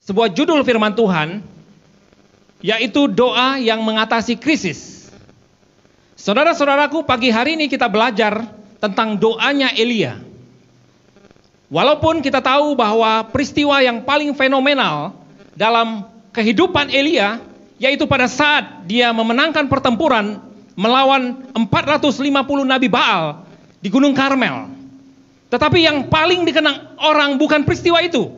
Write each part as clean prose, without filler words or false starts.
sebuah judul firman Tuhan, yaitu doa yang mengatasi krisis. Saudara-saudaraku, pagi hari ini kita belajar tentang doanya Elia. Walaupun kita tahu bahwa peristiwa yang paling fenomenal dalam kehidupan Elia, yaitu pada saat dia memenangkan pertempuran melawan 450 Nabi Baal di Gunung Karmel. Tetapi yang paling dikenang orang bukan peristiwa itu.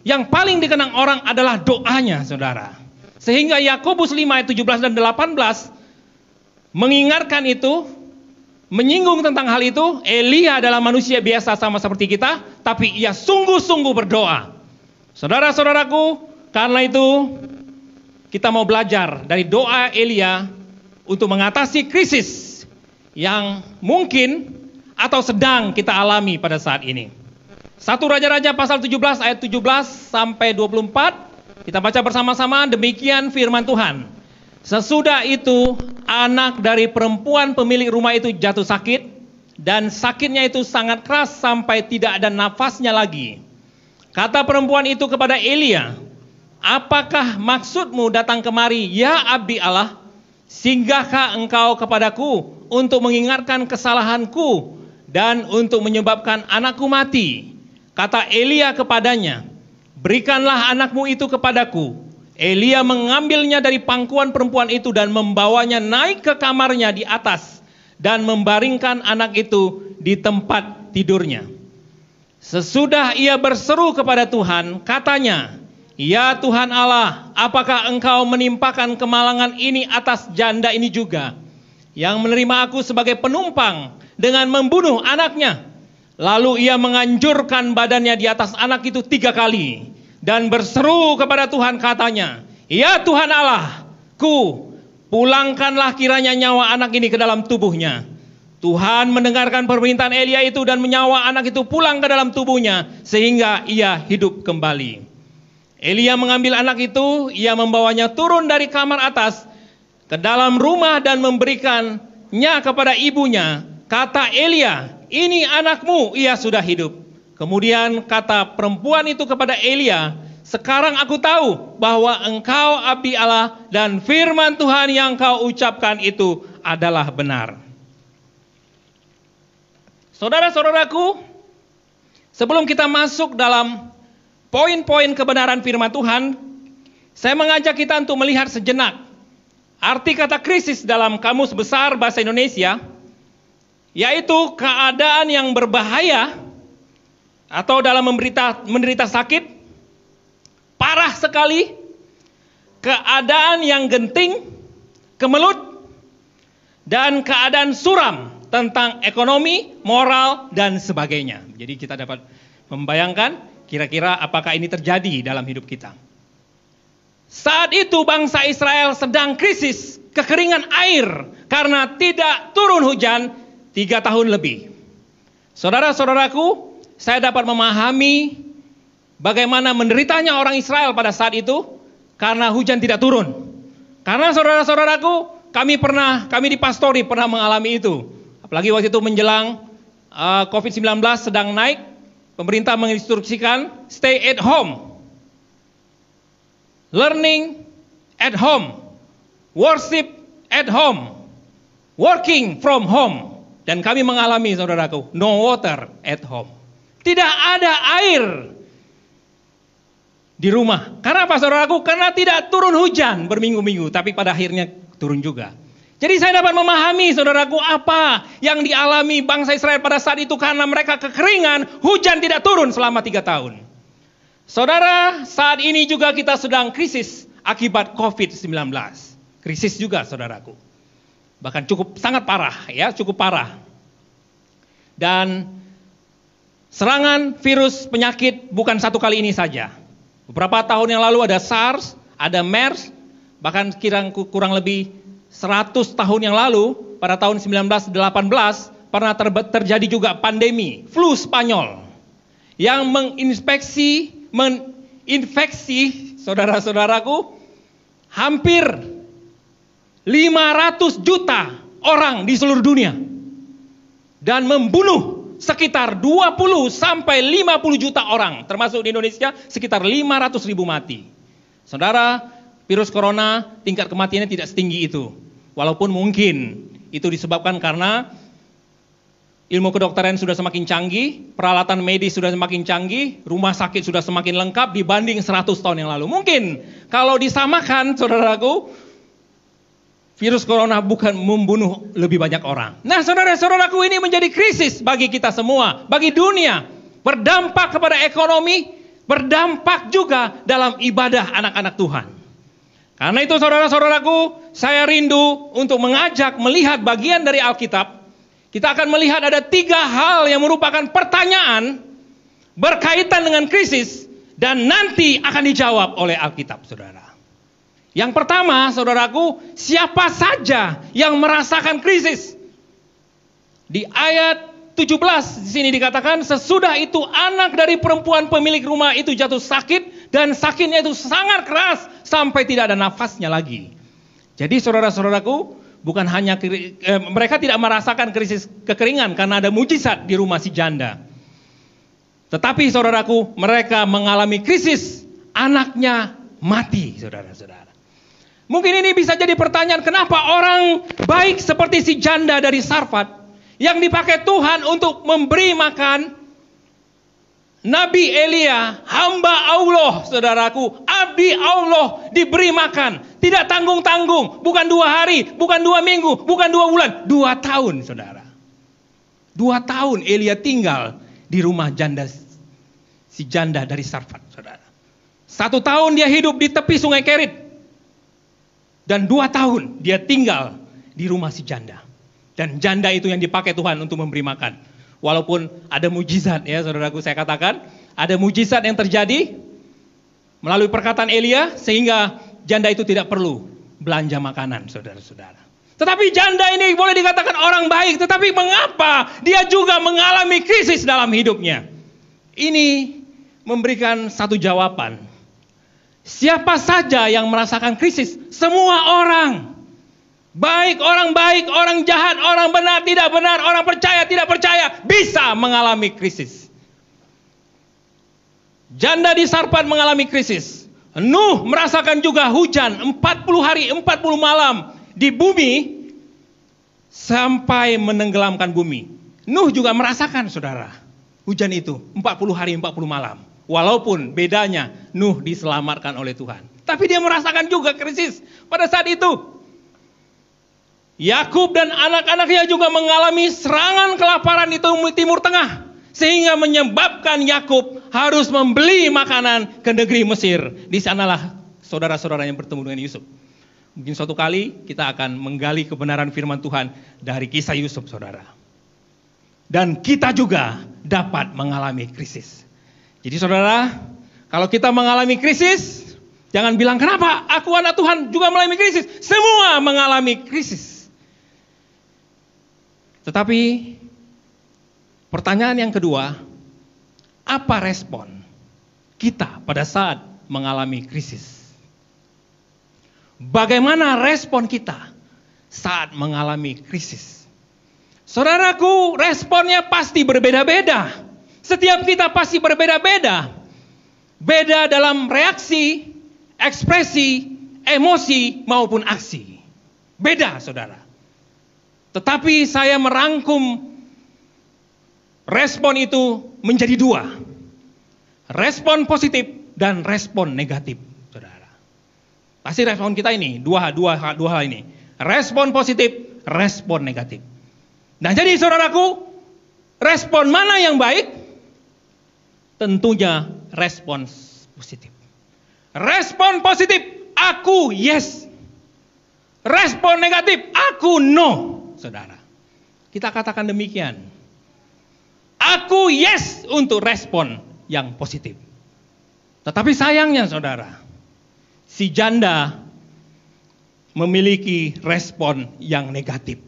Yang paling dikenang orang adalah doanya, saudara. Sehingga Yakobus 5 ayat 17 dan 18 mengingatkan itu, menyinggung tentang hal itu. Elia adalah manusia biasa sama seperti kita, tapi ia sungguh-sungguh berdoa. Saudara-saudaraku, karena itu kita mau belajar dari doa Elia untuk mengatasi krisis yang mungkin atau sedang kita alami pada saat ini. 1 Raja-Raja pasal 17 ayat 17 sampai 24, kita baca bersama-sama. Demikian firman Tuhan. Sesudah itu anak dari perempuan pemilik rumah itu jatuh sakit, dan sakitnya itu sangat keras sampai tidak ada nafasnya lagi. Kata perempuan itu kepada Elia, apakah maksudmu datang kemari, ya abdi Allah? Singgahkah engkau kepadaku untuk mengingatkan kesalahanku dan untuk menyebabkan anakku mati? Kata Elia kepadanya, berikanlah anakmu itu kepadaku. Elia mengambilnya dari pangkuan perempuan itu dan membawanya naik ke kamarnya di atas dan membaringkan anak itu di tempat tidurnya. Sesudah ia berseru kepada Tuhan, katanya, ya Tuhan Allah, apakah engkau menimpakan kemalangan ini atas janda ini juga, yang menerima aku sebagai penumpang dengan membunuh anaknya? Lalu ia menganjurkan badannya di atas anak itu 3 kali dan berseru kepada Tuhan, katanya, ya Tuhan Allahku, pulangkanlah kiranya nyawa anak ini ke dalam tubuhnya. Tuhan mendengarkan permintaan Elia itu dan menyawa anak itu pulang ke dalam tubuhnya sehingga ia hidup kembali. Elia mengambil anak itu, ia membawanya turun dari kamar atas ke dalam rumah dan memberikannya kepada ibunya. Kata Elia, ini anakmu, ia sudah hidup. Kemudian kata perempuan itu kepada Elia, sekarang aku tahu bahwa engkau abdi Allah dan firman Tuhan yang kau ucapkan itu adalah benar. Saudara-saudaraku, sebelum kita masuk dalam poin-poin kebenaran firman Tuhan, saya mengajak kita untuk melihat sejenak arti kata krisis dalam Kamus Besar Bahasa Indonesia, yaitu keadaan yang berbahaya atau dalam menderita sakit parah sekali, keadaan yang genting, kemelut, dan keadaan suram tentang ekonomi, moral, dan sebagainya. Jadi kita dapat membayangkan kira-kira apakah ini terjadi dalam hidup kita. Saat itu bangsa Israel sedang krisis kekeringan air karena tidak turun hujan 3 tahun lebih. Saudara-saudaraku, saya dapat memahami bagaimana menderitanya orang Israel pada saat itu karena hujan tidak turun. Karena saudara-saudaraku, kami di pastori pernah mengalami itu. Apalagi waktu itu menjelang COVID-19 sedang naik, pemerintah menginstruksikan stay at home, learning at home, worship at home, working from home. Dan kami mengalami, saudaraku, no water at home. Tidak ada air di rumah. Karena apa, saudaraku? Karena tidak turun hujan berminggu-minggu, tapi pada akhirnya turun juga. Jadi saya dapat memahami, saudaraku, apa yang dialami bangsa Israel pada saat itu karena mereka kekeringan, hujan tidak turun selama 3 tahun. Saudara, saat ini juga kita sedang krisis akibat COVID-19. Krisis juga, saudaraku. Bahkan sangat parah, ya, cukup parah. Dan serangan virus penyakit bukan satu kali ini saja. Beberapa tahun yang lalu ada SARS, ada MERS, bahkan kurang lebih 100 tahun yang lalu, pada tahun 1918, pernah terjadi juga pandemi flu Spanyol yang menginfeksi saudara-saudaraku hampir 500 juta orang di seluruh dunia dan membunuh sekitar 20 sampai 50 juta orang, termasuk di Indonesia sekitar 500 ribu mati. Saudara, virus corona tingkat kematiannya tidak setinggi itu. Walaupun mungkin itu disebabkan karena ilmu kedokteran sudah semakin canggih, peralatan medis sudah semakin canggih, rumah sakit sudah semakin lengkap dibanding 100 tahun yang lalu. Mungkin kalau disamakan, saudaraku, virus corona bukan membunuh lebih banyak orang. Nah, saudara-saudaraku, ini menjadi krisis bagi kita semua, bagi dunia. Berdampak kepada ekonomi, berdampak juga dalam ibadah anak-anak Tuhan. Karena itu saudara-saudaraku, saya rindu untuk mengajak melihat bagian dari Alkitab. Kita akan melihat ada 3 hal yang merupakan pertanyaan berkaitan dengan krisis dan nanti akan dijawab oleh Alkitab, saudara. Yang pertama, saudaraku, siapa saja yang merasakan krisis? Di ayat 17 di sini dikatakan, sesudah itu anak dari perempuan pemilik rumah itu jatuh sakit dan sakitnya itu sangat keras sampai tidak ada nafasnya lagi. Jadi saudara-saudaraku, bukan hanya mereka tidak merasakan krisis kekeringan karena ada mujizat di rumah si janda. Tetapi saudaraku, mereka mengalami krisis anaknya mati, saudara-saudara. Mungkin ini bisa jadi pertanyaan, kenapa orang baik seperti si janda dari Sarfat yang dipakai Tuhan untuk memberi makan Nabi Elia, hamba Allah, saudaraku, abdi Allah, diberi makan, tidak tanggung-tanggung, bukan 2 hari, bukan 2 minggu, bukan 2 bulan, 2 tahun, saudara. 2 tahun Elia tinggal di rumah si janda dari Sarfat, saudara. 1 tahun dia hidup di tepi sungai Kerit, dan 2 tahun dia tinggal di rumah si janda. Dan janda itu yang dipakai Tuhan untuk memberi makan. Walaupun ada mujizat, ya saudaraku, saya katakan ada mujizat yang terjadi melalui perkataan Elia sehingga janda itu tidak perlu belanja makanan, saudara-saudara. Tetapi janda ini boleh dikatakan orang baik, tetapi mengapa dia juga mengalami krisis dalam hidupnya? Ini memberikan satu jawaban. Siapa saja yang merasakan krisis? Semua orang. Baik, orang jahat, orang benar, tidak benar, orang percaya, tidak percaya, bisa mengalami krisis. Janda di Sarfat mengalami krisis. Nuh merasakan juga hujan 40 hari, 40 malam di bumi sampai menenggelamkan bumi. Nuh juga merasakan, saudara, hujan itu 40 hari, 40 malam. Walaupun bedanya Nuh diselamatkan oleh Tuhan. Tapi dia merasakan juga krisis pada saat itu. Yakub dan anak-anaknya juga mengalami serangan kelaparan di Timur Tengah. Sehingga menyebabkan Yakub harus membeli makanan ke negeri Mesir. Di sanalah saudara-saudara yang bertemu dengan Yusuf. Mungkin suatu kali kita akan menggali kebenaran firman Tuhan dari kisah Yusuf, saudara. Dan kita juga dapat mengalami krisis. Jadi saudara, kalau kita mengalami krisis, jangan bilang kenapa aku anak Tuhan juga mengalami krisis. Semua mengalami krisis. Tetapi pertanyaan yang kedua, apa respon kita pada saat mengalami krisis? Bagaimana respon kita saat mengalami krisis? Saudaraku, responnya pasti berbeda-beda. Setiap kita pasti berbeda-beda. Beda dalam reaksi, ekspresi, emosi maupun aksi. Beda, saudara. Tetapi saya merangkum respon itu menjadi 2. Respon positif dan respon negatif, saudara. Pasti respon kita ini, dua hal ini. Respon positif, respon negatif. Nah jadi saudaraku, respon mana yang baik? Tentunya respon positif. Respon positif, aku yes. Respon negatif, aku no. Saudara, kita katakan demikian. Aku yes untuk respon yang positif. Tetapi sayangnya saudara, si janda memiliki respon yang negatif.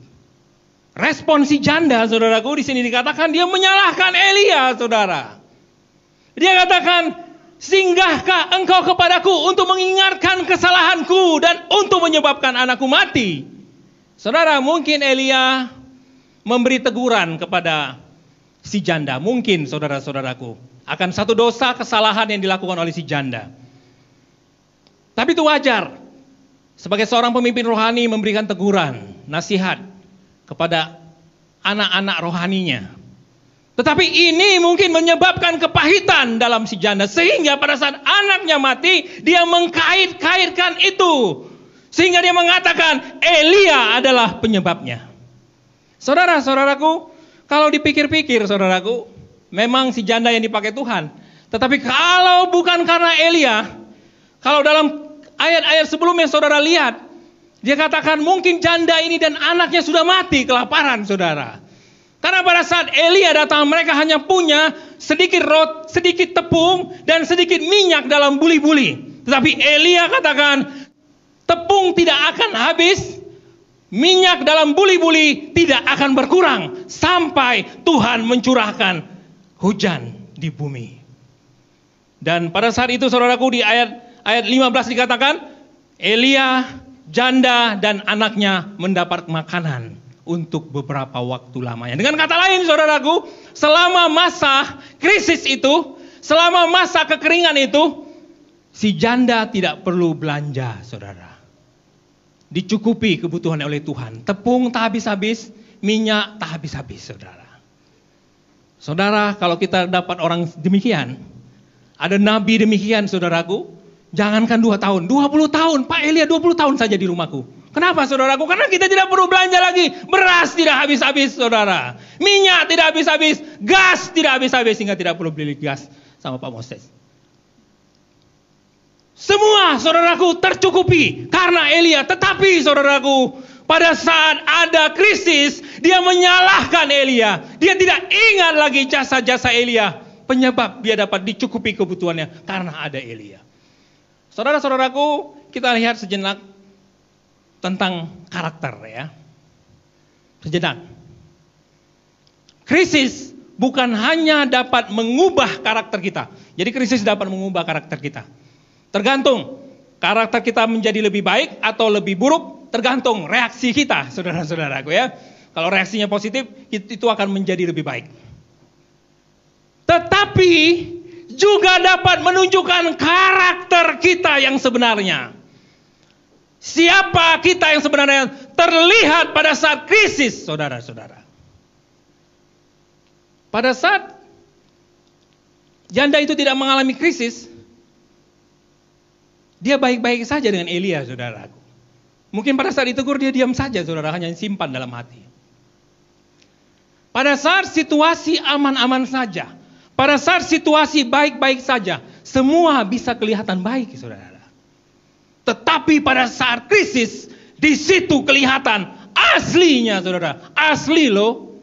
Respon si janda, saudaraku, di sini dikatakan dia menyalahkan Elia, saudara. Dia katakan, singgahkah engkau kepadaku untuk mengingatkan kesalahanku dan untuk menyebabkan anakku mati? Saudara, mungkin Elia memberi teguran kepada si janda. Mungkin saudara-saudaraku akan satu dosa kesalahan yang dilakukan oleh si janda. Tapi itu wajar. Sebagai seorang pemimpin rohani memberikan teguran, nasihat kepada anak-anak rohaninya. Tetapi ini mungkin menyebabkan kepahitan dalam si janda. Sehingga pada saat anaknya mati, dia mengkait-kaitkan itu. Sehingga dia mengatakan Elia adalah penyebabnya. Saudara-saudaraku, kalau dipikir-pikir saudaraku, memang si janda yang dipakai Tuhan. Tetapi kalau bukan karena Elia, kalau dalam ayat-ayat sebelumnya saudara lihat, dia katakan mungkin janda ini dan anaknya sudah mati kelaparan saudara. Karena pada saat Elia datang mereka hanya punya sedikit tepung dan sedikit minyak dalam buli-buli. Tetapi Elia katakan tepung tidak akan habis, minyak dalam buli-buli tidak akan berkurang sampai Tuhan mencurahkan hujan di bumi. Dan pada saat itu saudaraku di ayat 15 dikatakan Elia, janda dan anaknya mendapat makanan untuk beberapa waktu lamanya. Dengan kata lain saudaraku, selama masa krisis itu, selama masa kekeringan itu, si janda tidak perlu belanja saudara. Dicukupi kebutuhan oleh Tuhan. Tepung tak habis-habis, minyak tak habis-habis saudara. Saudara, kalau kita dapat orang demikian, ada nabi demikian saudaraku, jangankan 2 tahun, 20 tahun, Pak Elia 20 tahun saja di rumahku. Kenapa saudaraku? Karena kita tidak perlu belanja lagi. Beras tidak habis-habis saudara. Minyak tidak habis-habis. Gas tidak habis-habis sehingga tidak perlu beli gas sama Pak Moses. Semua saudaraku tercukupi karena Elia. Tetapi saudaraku, pada saat ada krisis, dia menyalahkan Elia. Dia tidak ingat lagi jasa-jasa Elia. Penyebab dia dapat dicukupi kebutuhannya karena ada Elia. Saudara-saudaraku, kita lihat sejenak tentang karakter ya. Sejenak. Krisis bukan hanya dapat mengubah karakter kita. Jadi krisis dapat mengubah karakter kita. Tergantung karakter kita menjadi lebih baik atau lebih buruk, tergantung reaksi kita, saudara-saudaraku ya. Kalau reaksinya positif, itu akan menjadi lebih baik. Tetapi juga dapat menunjukkan karakter kita yang sebenarnya. Siapa kita yang sebenarnya terlihat pada saat krisis, saudara-saudara. Pada saat janda itu tidak mengalami krisis, dia baik-baik saja dengan Elia, saudaraku. Mungkin pada saat ditegur dia diam saja, saudara, hanya simpan dalam hati. Pada saat situasi aman-aman saja, pada saat situasi baik-baik saja, semua bisa kelihatan baik, saudara. Tetapi pada saat krisis, di situ kelihatan aslinya, saudara. Asli loh.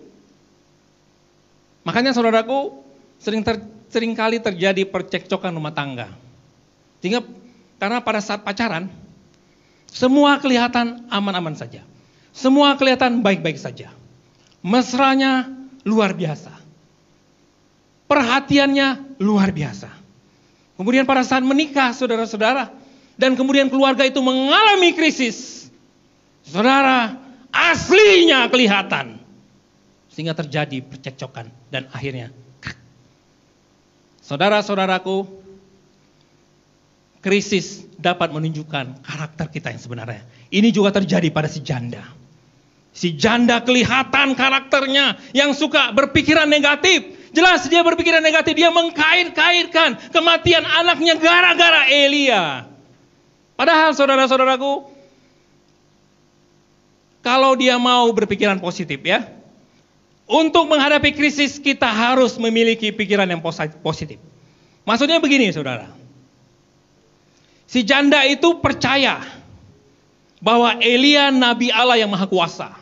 Makanya saudaraku, seringkali terjadi percekcokan rumah tangga. Sehingga karena pada saat pacaran, semua kelihatan aman-aman saja. Semua kelihatan baik-baik saja. Mesranya luar biasa. Perhatiannya luar biasa. Kemudian pada saat menikah, saudara-saudara, dan kemudian keluarga itu mengalami krisis, saudara, aslinya kelihatan. Sehingga terjadi percekcokan dan akhirnya, saudara-saudaraku, krisis dapat menunjukkan karakter kita yang sebenarnya. Ini juga terjadi pada si janda. Si janda kelihatan karakternya yang suka berpikiran negatif. Jelas dia berpikiran negatif, dia mengkait-kaitkan kematian anaknya gara-gara Elia. Padahal saudara-saudaraku, kalau dia mau berpikiran positif ya, untuk menghadapi krisis kita harus memiliki pikiran yang positif. Maksudnya begini saudara, si janda itu percaya bahwa Elia Nabi Allah yang Maha Kuasa,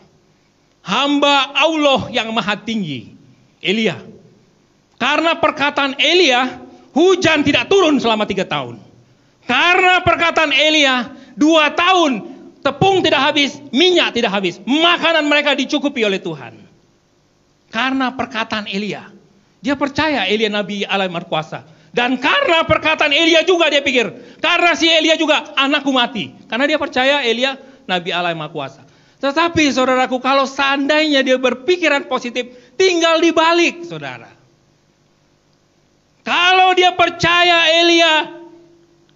hamba Allah yang Maha Tinggi, Elia. Karena perkataan Elia, hujan tidak turun selama 3 tahun. Karena perkataan Elia, 2 tahun, tepung tidak habis, minyak tidak habis. Makanan mereka dicukupi oleh Tuhan. Karena perkataan Elia. Dia percaya Elia Nabi Allah yang Maha Kuasa. Dan karena perkataan Elia juga dia pikir, karena si Elia juga anakku mati. Karena dia percaya Elia Nabi Allah yang Maha Kuasa. Tetapi saudaraku, kalau seandainya dia berpikiran positif, tinggal dibalik saudara. Kalau dia percaya Elia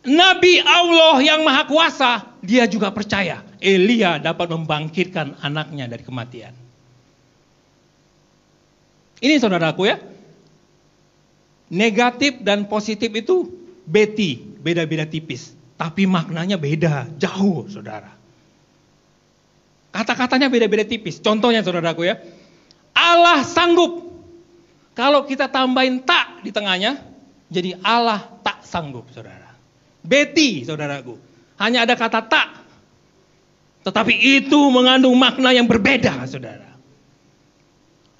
Nabi Allah yang maha kuasa, dia juga percaya Elia dapat membangkitkan anaknya dari kematian. Ini saudaraku ya, negatif dan positif itu beda-beda tipis. Tapi maknanya beda, jauh saudara. Kata-katanya beda-beda tipis. Contohnya saudaraku ya, Allah sanggup. Kalau kita tambahin tak di tengahnya, jadi Allah tak sanggup saudara. Beti saudaraku, hanya ada kata tak. Tetapi itu mengandung makna yang berbeda saudara.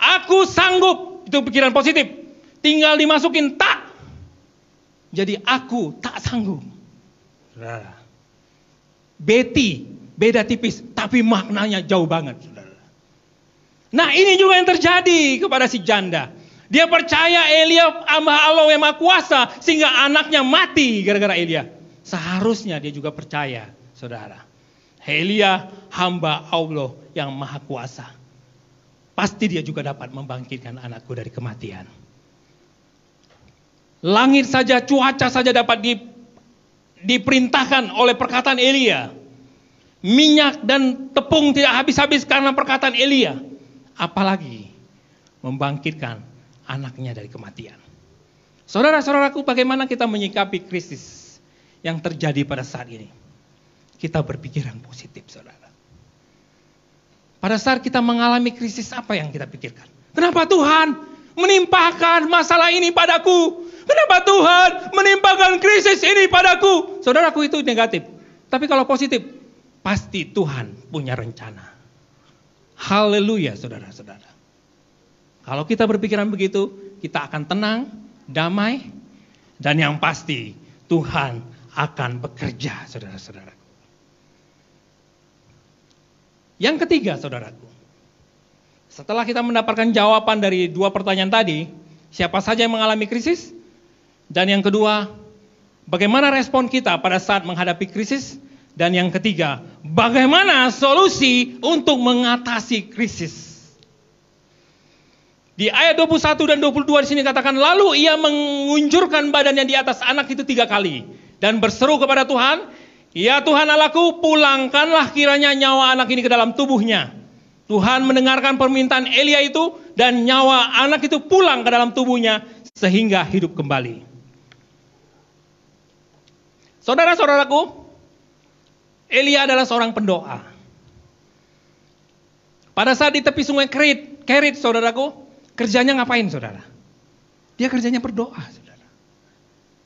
Aku sanggup, itu pikiran positif. Tinggal dimasukin tak. Jadi aku tak sanggup. Saudara. Beti, beda tipis, tapi maknanya jauh banget saudara. Nah ini juga yang terjadi kepada si janda. Dia percaya Elia hamba Allah yang maha kuasa sehingga anaknya mati gara-gara Elia. Seharusnya dia juga percaya, saudara. Elia hamba Allah yang maha kuasa. Pasti dia juga dapat membangkitkan anakku dari kematian. Langit saja, cuaca saja dapat diperintahkan oleh perkataan Elia. Minyak dan tepung tidak habis-habis karena perkataan Elia. Apalagi membangkitkan anaknya dari kematian. Saudara-saudaraku, bagaimana kita menyikapi krisis yang terjadi pada saat ini? Kita berpikiran positif, saudara. Pada saat kita mengalami krisis, apa yang kita pikirkan? Kenapa Tuhan menimpakan masalah ini padaku? Kenapa Tuhan menimpakan krisis ini padaku? Saudaraku, itu negatif. Tapi kalau positif, pasti Tuhan punya rencana. Haleluya, saudara-saudara. Kalau kita berpikiran begitu, kita akan tenang, damai, dan yang pasti Tuhan akan bekerja, saudara-saudara. Yang ketiga, saudaraku, setelah kita mendapatkan jawaban dari dua pertanyaan tadi, siapa saja yang mengalami krisis? Dan yang kedua, bagaimana respon kita pada saat menghadapi krisis? Dan yang ketiga, bagaimana solusi untuk mengatasi krisis? Di ayat 21 dan 22 di sini katakan, lalu ia mengunjurkan badannya di atas anak itu 3 kali dan berseru kepada Tuhan, ya Tuhan Allahku, pulangkanlah kiranya nyawa anak ini ke dalam tubuhnya. Tuhan mendengarkan permintaan Elia itu dan nyawa anak itu pulang ke dalam tubuhnya sehingga hidup kembali. Saudara-saudaraku, Elia adalah seorang pendoa. Pada saat di tepi sungai Kerit, saudaraku, kerjanya ngapain, saudara? Dia kerjanya berdoa, saudara.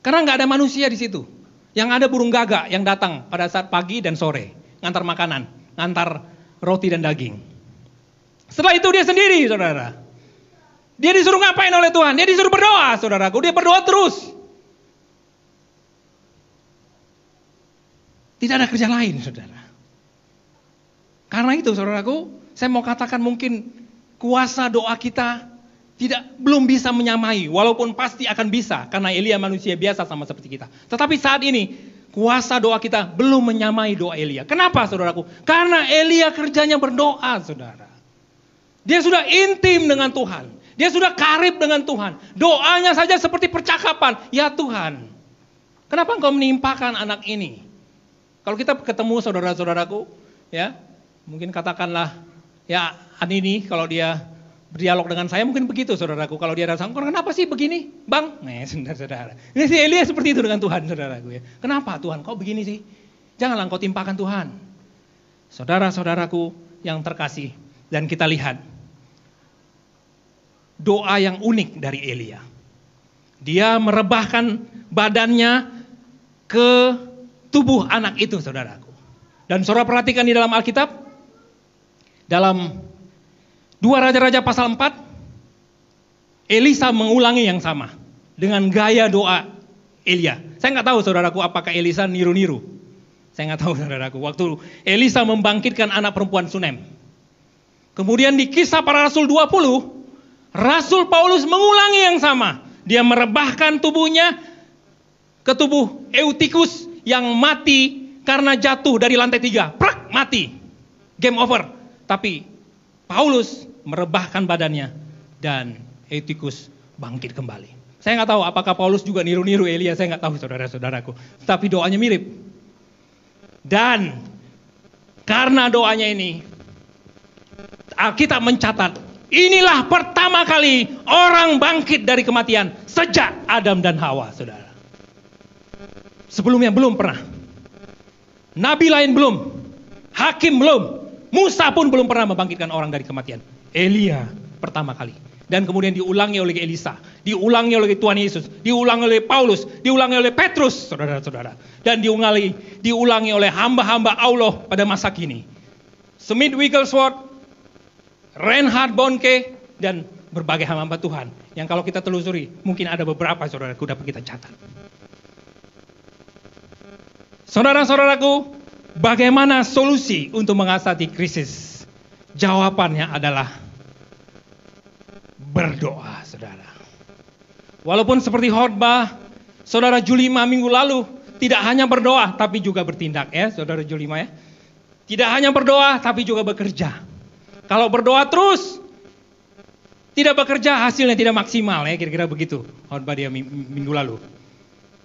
Karena nggak ada manusia di situ. Yang ada burung gagak yang datang pada saat pagi dan sore, ngantar makanan, ngantar roti dan daging. Setelah itu dia sendiri, saudara. Dia disuruh ngapain oleh Tuhan? Dia disuruh berdoa, saudaraku. Dia berdoa terus. Tidak ada kerja lain, saudara. Karena itu, saudaraku, saya mau katakan mungkin kuasa doa kita belum bisa menyamai, walaupun pasti akan bisa, karena Elia manusia biasa sama seperti kita. Tetapi saat ini, kuasa doa kita belum menyamai doa Elia. Kenapa, saudaraku? Karena Elia kerjanya berdoa, saudara. Dia sudah intim dengan Tuhan. Dia sudah karib dengan Tuhan. Doanya saja seperti percakapan. Ya Tuhan, kenapa engkau menimpakan anak ini? Kalau kita ketemu saudara-saudaraku, ya, mungkin katakanlah, ya ini kalau dia berdialog dengan saya mungkin begitu, saudaraku. Kalau dia rasa, kenapa sih begini, bang? Nih, saudara-saudara. Ini si Elia seperti itu dengan Tuhan, saudaraku. Ya. Kenapa Tuhan, kau begini sih? Janganlah kau timpakan Tuhan. Saudara-saudaraku yang terkasih, dan kita lihat doa yang unik dari Elia. Dia merebahkan badannya ke tubuh anak itu, saudaraku. Dan saudara perhatikan di dalam Alkitab, dalam 2 Raja-Raja pasal 4, Elisa mengulangi yang sama dengan gaya doa Elia. Saya nggak tahu, saudaraku, apakah Elisa niru-niru. Saya nggak tahu, saudaraku. Waktu Elisa membangkitkan anak perempuan Sunem. Kemudian di Kisah Para Rasul 20, Rasul Paulus mengulangi yang sama. Dia merebahkan tubuhnya ke tubuh Eutikus yang mati karena jatuh dari lantai 3. Prak, mati. Game over. Tapi Paulus merebahkan badannya dan Eutikus bangkit kembali. Saya nggak tahu apakah Paulus juga niru-niru Elia, saya nggak tahu saudara-saudaraku. Tapi doanya mirip. Dan karena doanya ini, Alkitab mencatat, inilah pertama kali orang bangkit dari kematian sejak Adam dan Hawa, saudara. Sebelumnya belum pernah. Nabi lain belum. Hakim belum. Musa pun belum pernah membangkitkan orang dari kematian. Elia pertama kali. Dan kemudian diulangi oleh Elisa, diulangi oleh Tuhan Yesus, diulangi oleh Paulus, diulangi oleh Petrus, saudara-saudara. Dan diulangi oleh hamba-hamba Allah pada masa kini. Smith Wigglesworth, Reinhard Bonnke, dan berbagai hamba Tuhan. Yang kalau kita telusuri, mungkin ada beberapa saudaraku dapat kita catat. Saudara-saudaraku, bagaimana solusi untuk mengatasi krisis? Jawabannya adalah berdoa, saudara. Walaupun seperti khotbah saudara Julima minggu lalu, tidak hanya berdoa tapi juga bertindak ya, saudara Julima ya. Tidak hanya berdoa tapi juga bekerja. Kalau berdoa terus tidak bekerja, hasilnya tidak maksimal ya, kira-kira begitu khotbah dia minggu lalu.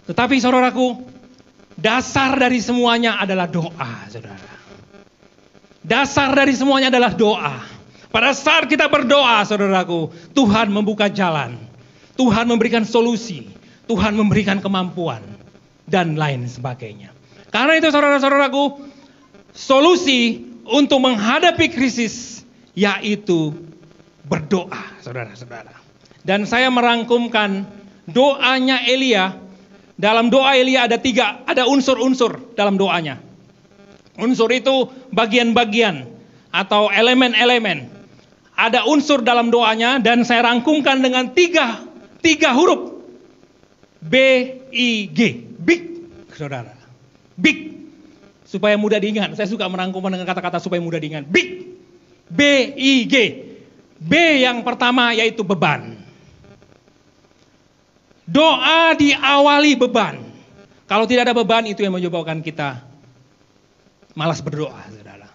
Tetapi saudaraku, dasar dari semuanya adalah doa, saudara. Dasar dari semuanya adalah doa. Pada saat kita berdoa, saudaraku, Tuhan membuka jalan. Tuhan memberikan solusi. Tuhan memberikan kemampuan. Dan lain sebagainya. Karena itu saudara-saudaraku, solusi untuk menghadapi krisis yaitu berdoa, saudara-saudara. Dan saya merangkumkan doanya Elia. Dalam doa Elia ada unsur-unsur dalam doanya. Unsur itu bagian-bagian atau elemen-elemen. Ada unsur dalam doanya dan saya rangkumkan dengan tiga huruf. B-I-G. Big, saudara. Big. Supaya mudah diingat. Saya suka merangkumkan dengan kata-kata supaya mudah diingat. Big. B-I-G. B yang pertama yaitu beban. Doa diawali beban. Kalau tidak ada beban, itu yang menyebabkan kita malas berdoa, saudara.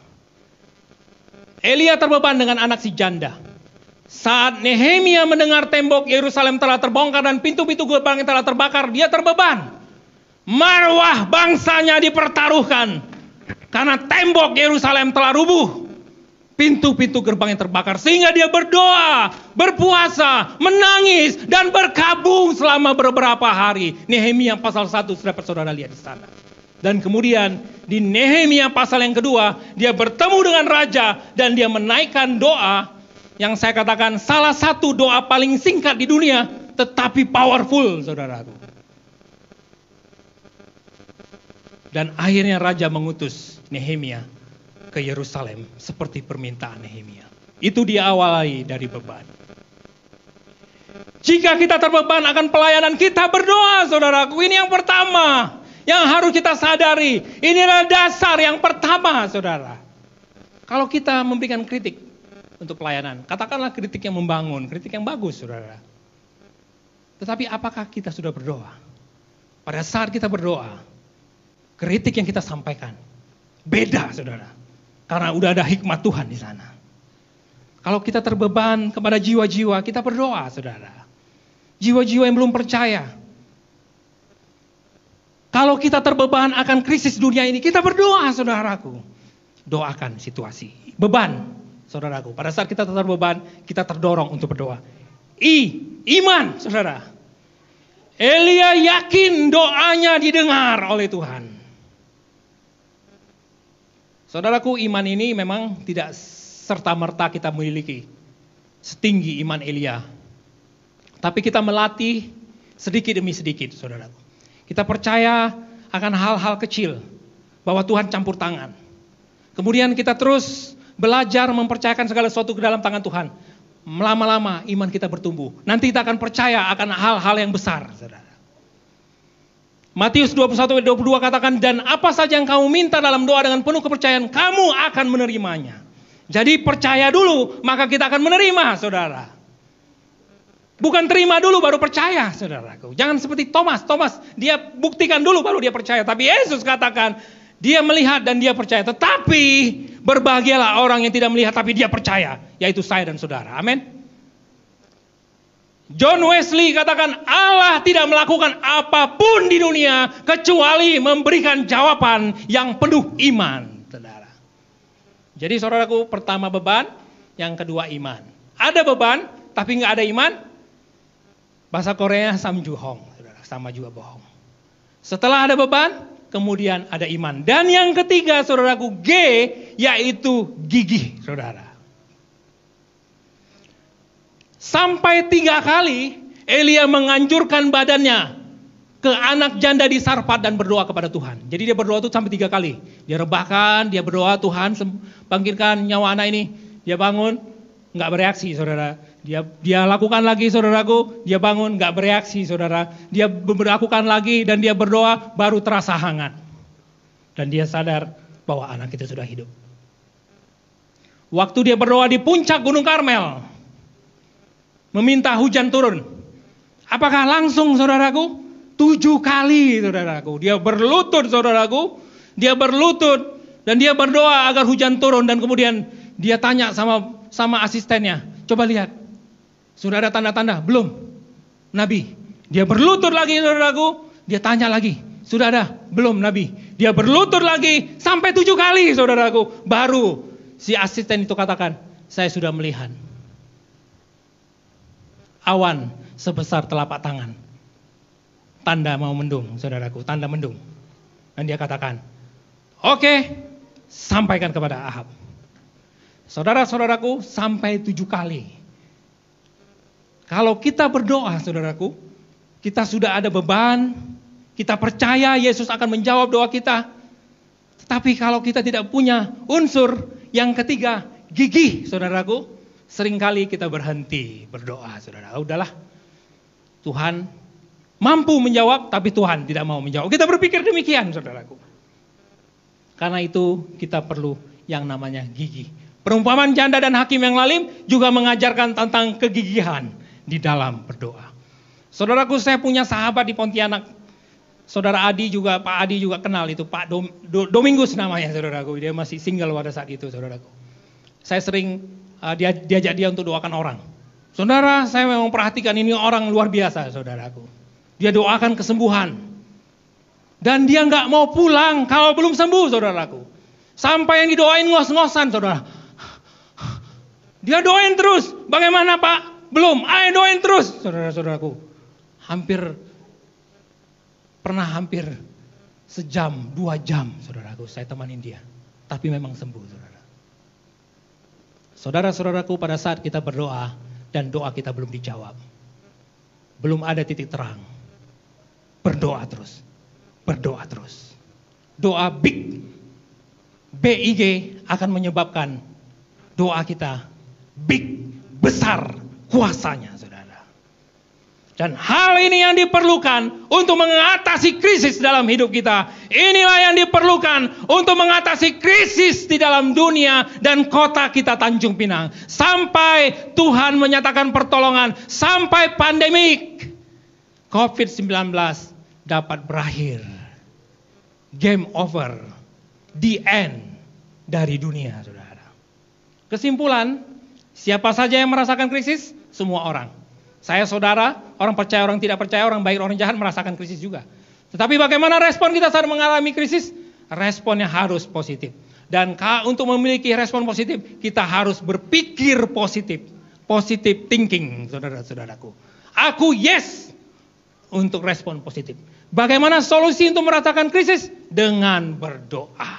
Elia terbeban dengan anak si janda. Saat Nehemia mendengar tembok Yerusalem telah terbongkar dan pintu-pintu gerbang telah terbakar, dia terbeban. Marwah bangsanya dipertaruhkan karena tembok Yerusalem telah rubuh. Pintu-pintu gerbang yang terbakar sehingga dia berdoa, berpuasa, menangis dan berkabung selama beberapa hari. Nehemia pasal 1 dapat saudara lihat di sana. Dan kemudian di Nehemia pasal yang kedua, dia bertemu dengan raja dan dia menaikkan doa yang saya katakan salah satu doa paling singkat di dunia tetapi powerful, saudaraku. Dan akhirnya raja mengutus Nehemia ke Yerusalem seperti permintaan Nehemia. Itu diawali dari beban. Jika kita terbeban akan pelayanan, kita berdoa, saudaraku. Ini yang pertama yang harus kita sadari. Ini adalah dasar yang pertama, saudara. Kalau kita memberikan kritik untuk pelayanan, katakanlah kritik yang membangun, kritik yang bagus, saudara. Tetapi apakah kita sudah berdoa? Pada saat kita berdoa, kritik yang kita sampaikan beda, saudara. Karena udah ada hikmat Tuhan di sana. Kalau kita terbeban kepada jiwa-jiwa, kita berdoa, saudara. Jiwa-jiwa yang belum percaya. Kalau kita terbeban akan krisis dunia ini, kita berdoa, saudaraku. Doakan situasi. Beban, saudaraku. Pada saat kita terbeban, kita terdorong untuk berdoa. Iman, saudara. Elia yakin doanya didengar oleh Tuhan. Saudaraku, iman ini memang tidak serta-merta kita memiliki setinggi iman Elia. Tapi kita melatih sedikit demi sedikit, saudaraku. Kita percaya akan hal-hal kecil, bahwa Tuhan campur tangan. Kemudian kita terus belajar mempercayakan segala sesuatu ke dalam tangan Tuhan. Lama-lama iman kita bertumbuh. Nanti kita akan percaya akan hal-hal yang besar, saudara. Matius 21-22 katakan, dan apa saja yang kamu minta dalam doa dengan penuh kepercayaan, kamu akan menerimanya. Jadi percaya dulu, maka kita akan menerima, saudara. Bukan terima dulu baru percaya, saudaraku. Jangan seperti Thomas, dia buktikan dulu baru dia percaya. Tapi Yesus katakan, dia melihat dan dia percaya. Tetapi berbahagialah orang yang tidak melihat tapi dia percaya, yaitu saya dan saudara. Amin. John Wesley katakan Allah tidak melakukan apapun di dunia kecuali memberikan jawaban yang penuh iman, saudara. Jadi saudaraku, pertama beban, yang kedua iman. Ada beban, tapi nggak ada iman. Bahasa Korea samjuhong, saudara, sama juga bohong. Setelah ada beban, kemudian ada iman. Dan yang ketiga, saudaraku, G, yaitu gigih, saudara. Sampai 3 kali Elia menganjurkan badannya ke anak janda di Sarfat dan berdoa kepada Tuhan. Jadi dia berdoa itu sampai 3 kali. Dia rebahkan, dia berdoa, Tuhan bangkitkan nyawa anak ini. Dia bangun, nggak bereaksi, saudara. Dia lakukan lagi, saudaraku. Dia bangun, nggak bereaksi, saudara. Dia melakukan lagi dan dia berdoa, baru terasa hangat. Dan dia sadar bahwa anak itu sudah hidup. Waktu dia berdoa di puncak Gunung Karmel, meminta hujan turun. Apakah langsung, saudaraku? 7 kali, saudaraku. Dia berlutut, saudaraku. Dia berlutut dan dia berdoa agar hujan turun. Dan kemudian dia tanya sama asistennya, coba lihat, sudah ada tanda-tanda? Belum, Nabi. Dia berlutut lagi, saudaraku. Dia tanya lagi, sudah ada? Belum, Nabi. Dia berlutut lagi sampai 7 kali, saudaraku. Baru si asisten itu katakan, saya sudah melihat awan sebesar telapak tangan. Tanda mau mendung, saudaraku, tanda mendung. Dan dia katakan, oke, sampaikan kepada Ahab. Saudara-saudaraku, sampai 7 kali. Kalau kita berdoa, saudaraku, kita sudah ada beban, kita percaya Yesus akan menjawab doa kita. Tetapi kalau kita tidak punya unsur yang ketiga, gigih, saudaraku, seringkali kita berhenti berdoa, saudara. Udahlah, Tuhan mampu menjawab, tapi Tuhan tidak mau menjawab. Kita berpikir demikian, saudaraku. Karena itu kita perlu yang namanya gigih. Perumpamaan janda dan hakim yang lalim juga mengajarkan tentang kegigihan di dalam berdoa. Saudaraku, saya punya sahabat di Pontianak. Saudara Adi juga, Pak Adi juga kenal itu, Pak Domingus namanya, saudaraku. Dia masih single pada saat itu, saudaraku. Saya sering diajak dia untuk doakan orang. Saudara, saya memang perhatikan ini orang luar biasa, saudaraku. Dia doakan kesembuhan. Dan dia nggak mau pulang kalau belum sembuh, saudaraku. Sampai yang didoain ngos-ngosan, saudara. Dia doain terus. Bagaimana, Pak? Belum. Ayo doain terus, saudara-saudaraku. Hampir sejam, 2 jam, saudaraku. Saya temanin dia. Tapi memang sembuh, saudara. Saudara-saudaraku, pada saat kita berdoa dan doa kita belum dijawab, belum ada titik terang, berdoa terus, berdoa terus. Doa big, BIG akan menyebabkan doa kita big, besar kuasanya, saudara. Dan hal ini yang diperlukan untuk mengatasi krisis dalam hidup kita. Inilah yang diperlukan untuk mengatasi krisis di dalam dunia dan kota kita Tanjung Pinang. Sampai Tuhan menyatakan pertolongan, sampai pandemik COVID-19 dapat berakhir. Game over, the end dari dunia, saudara. Kesimpulan, siapa saja yang merasakan krisis? Semua orang. Saya, saudara, orang percaya, orang tidak percaya, orang baik, orang jahat merasakan krisis juga. Tetapi bagaimana respon kita saat mengalami krisis? Responnya harus positif. Dan untuk memiliki respon positif, kita harus berpikir positif. Positive thinking, saudara-saudaraku. Aku yes untuk respon positif. Bagaimana solusi untuk merasakan krisis? Dengan berdoa.